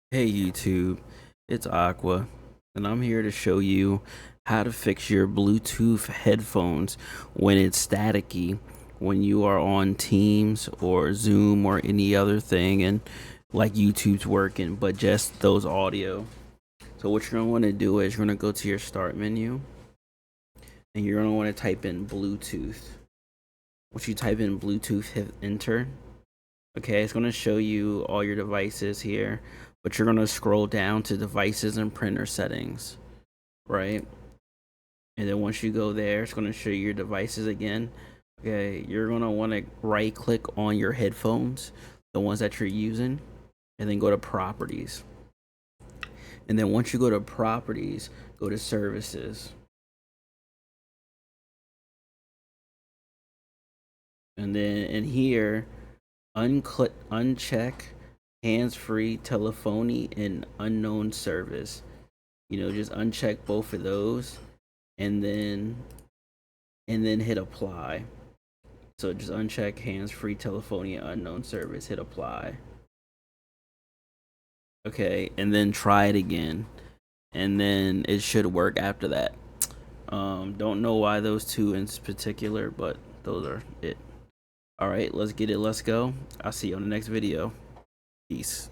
Hey YouTube, it's Aqua, and I'm here to show you how to fix your Bluetooth headphones when it's staticky, when you are on Teams or Zoom or any other thing, and like YouTube's working, but just those audio. So what you're gonna want to do is you're gonna go to your start menu, and you're gonna want to type in Bluetooth. Once you type in Bluetooth, hit enter. Okay, it's going to show you all your devices here, but you're going to scroll down to devices and printer settings, right? And then once you go there, it's going to show you your devices again. Okay, you're going to want to right click on your headphones, the ones that you're using, and then go to properties. And then once you go to properties, go to services. And then in here, uncheck hands-free telephony and unknown service. Just uncheck both of those, and then hit apply. So just uncheck hands-free telephony and unknown service, hit apply. Okay, and then try it again, and then it should work after that. Don't know why those two in particular, but those are it. All right, let's get it. Let's go. I'll see you on the next video. Peace.